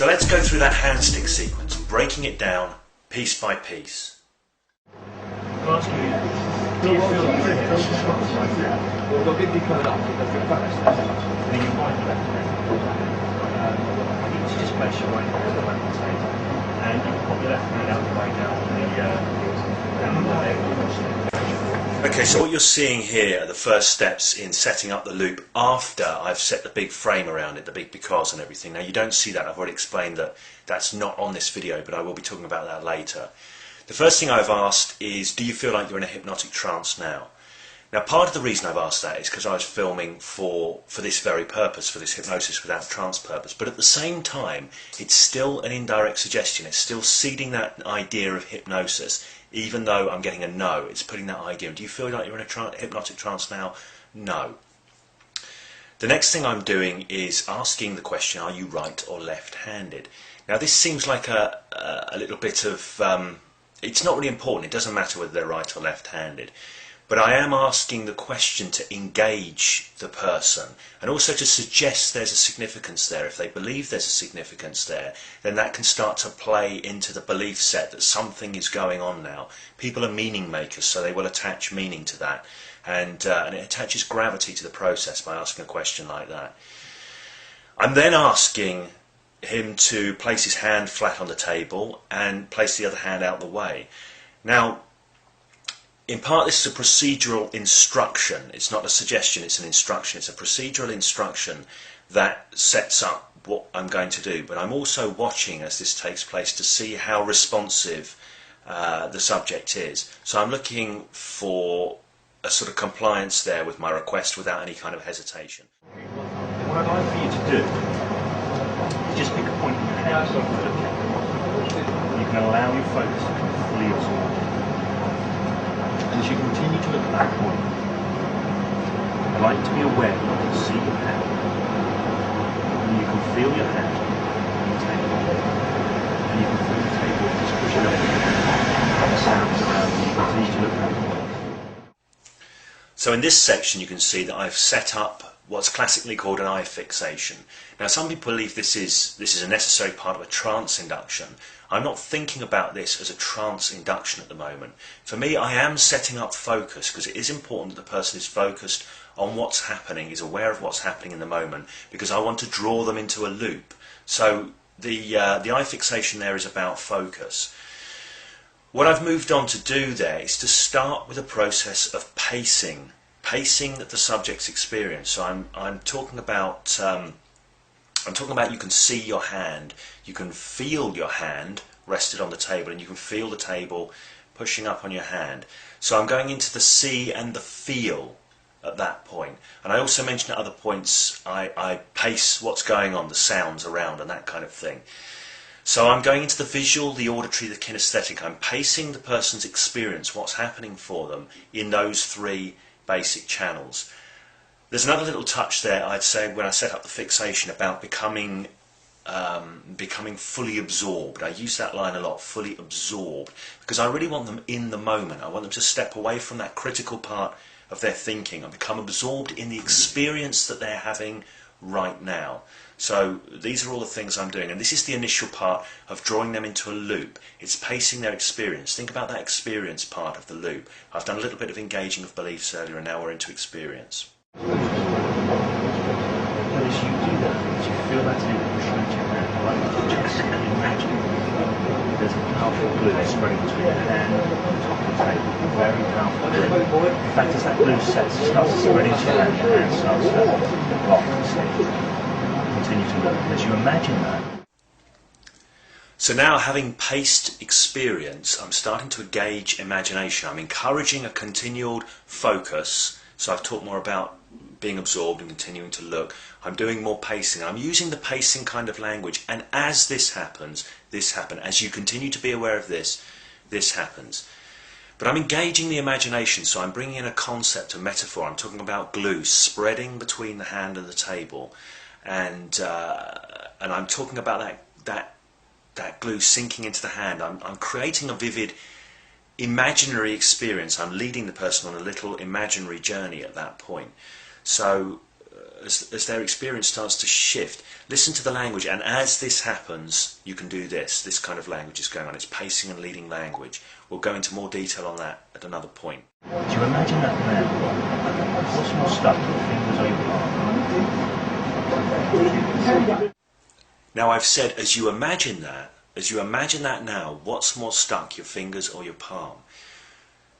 So let's go through that hand stick sequence, breaking it down piece by piece. I'll ask you, do you feel like you're in hypnosis right now? Well, they'll get you coming up. Then you wind your left hand. I need you to just place your right hand on the left table. And you pop your left hand out the way down the leg. Okay, so what you're seeing here are the first steps in setting up the loop after I've set the big frame around it, the big because and everything. Now you don't see that, I've already explained that that's not on this video, but I will be talking about that later. The first thing I've asked is, do you feel like you're in a hypnotic trance now? Now part of the reason I've asked that is because I was filming for this very purpose, for this hypnosis without trance purpose, but at the same time it's still an indirect suggestion, it's still seeding that idea of hypnosis. Even though I'm getting a no, it's putting that idea in. Do you feel like you're in a hypnotic trance now? No. The next thing I'm doing is asking the question, are you right or left-handed? Now this seems like a little bit of, it's not really important, it doesn't matter whether they're right or left-handed. But I am asking the question to engage the person and also to suggest there's a significance there. If they believe there's a significance there, then that can start to play into the belief set that something is going on now. People are meaning makers, so they will attach meaning to that. And it attaches gravity to the process by asking a question like that. I'm then asking him to place his hand flat on the table and place the other hand out the way. Now, in part this is a procedural instruction, it's not a suggestion, it's an instruction, it's a procedural instruction that sets up what I'm going to do, but I'm also watching as this takes place to see how responsive the subject is. So I'm looking for a sort of compliance there with my request without any kind of hesitation. What I'd like for you to do is just pick a point in your hand so you can look at it. You can allow your focus to be fully absorbed. And as you continue to look at that point, I'd like you to be aware that you can see your hand, and you can feel your hand on the table, and you can feel the table just pushing up the sounds around you. You continue to look at that point. So in this section you can see that I've set up what's classically called an eye fixation. Now some people believe this is a necessary part of a trance induction. I'm not thinking about this as a trance induction at the moment. For me, I am setting up focus because it is important that the person is focused on what's happening, is aware of what's happening in the moment, because I want to draw them into a loop. So the eye fixation there is about focus. What I've moved on to do there is to start with a process of pacing the subject's experience. So I'm talking about you can see your hand, you can feel your hand rested on the table, and you can feel the table pushing up on your hand. So I'm going into the see and the feel at that point. And I also mentioned at other points I pace what's going on, the sounds around and that kind of thing. So I'm going into the visual, the auditory, the kinesthetic. I'm pacing the person's experience, what's happening for them in those three basic channels. There's another little touch there, I'd say, when I set up the fixation about becoming fully absorbed. I use that line a lot, fully absorbed, because I really want them in the moment. I want them to step away from that critical part of their thinking and become absorbed in the experience that they're having right now. So these are all the things I'm doing, and this is the initial part of drawing them into a loop. It's pacing their experience. Think about that experience part of the loop. I've done a little bit of engaging of beliefs earlier, and now we're into experience. And as you do that, as you feel that loop inside your hand, I like you to just imagine there's a powerful glue spreading between your hand and the top of the table. Very powerful glue. In fact, as that glue starts to spread into your hand starts to lock and stick. Continue to look. As you imagine that. So now, having paced experience, I'm starting to engage imagination. I'm encouraging a continual focus. So I've talked more about being absorbed and continuing to look. I'm doing more pacing. I'm using the pacing kind of language. And as this happens, this happens. As you continue to be aware of this, this happens. But I'm engaging the imagination, so I'm bringing in a concept, a metaphor. I'm talking about glue spreading between the hand and the table. And I'm talking about that glue sinking into the hand. I'm creating a vivid imaginary experience. I'm leading the person on a little imaginary journey at that point. So as their experience starts to shift, listen to the language, and as this happens, you can do this kind of language is going on. It's pacing and leading language. We'll go into more detail on that at another point. Do you imagine that now? What's more stuck, your fingers or your palm? Now I've said, as you imagine that now, what's more stuck, your fingers or your palm?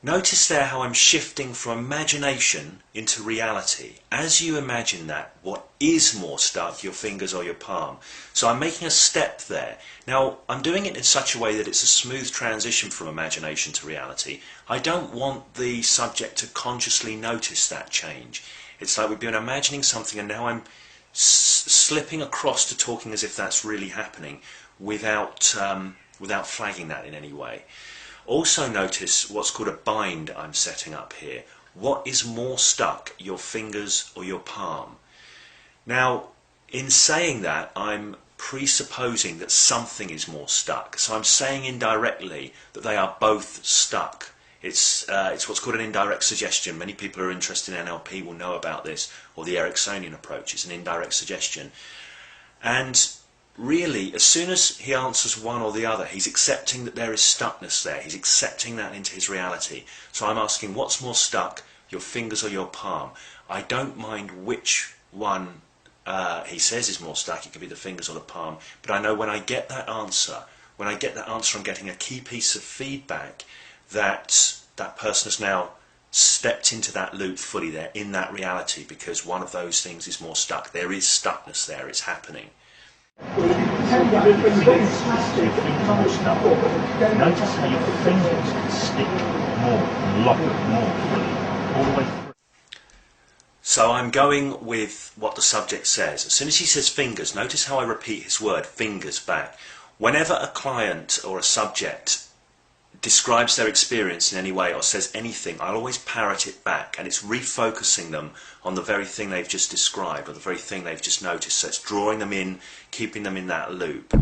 Notice there how I'm shifting from imagination into reality. As you imagine that, what is more stuck, your fingers or your palm? So I'm making a step there. Now, I'm doing it in such a way that it's a smooth transition from imagination to reality. I don't want the subject to consciously notice that change. It's like we've been imagining something and now I'm slipping across to talking as if that's really happening without flagging that in any way. Also notice what's called a bind I'm setting up here. What is more stuck, your fingers or your palm? Now, in saying that, I'm presupposing that something is more stuck. So I'm saying indirectly that they are both stuck. It's what's called an indirect suggestion. Many people who are interested in NLP will know about this, or the Ericksonian approach. It's an indirect suggestion. And really, as soon as he answers one or the other, he's accepting that there is stuckness there. He's accepting that into his reality. So I'm asking, what's more stuck, your fingers or your palm? I don't mind which one he says is more stuck. It could be the fingers or the palm. But I know when I get that answer, I'm getting a key piece of feedback that that person has now stepped into that loop fully. They're in that reality because one of those things is more stuck. There is stuckness there. It's happening. Notice how your fingers can stick more and lock more fully, all the way through. So I'm going with what the subject says. As soon as he says fingers, notice how I repeat his word, fingers, back. Whenever a client or a subject describes their experience in any way or says anything, I'll always parrot it back, and it's refocusing them on the very thing they've just described or the very thing they've just noticed. So it's drawing them in, keeping them in that loop.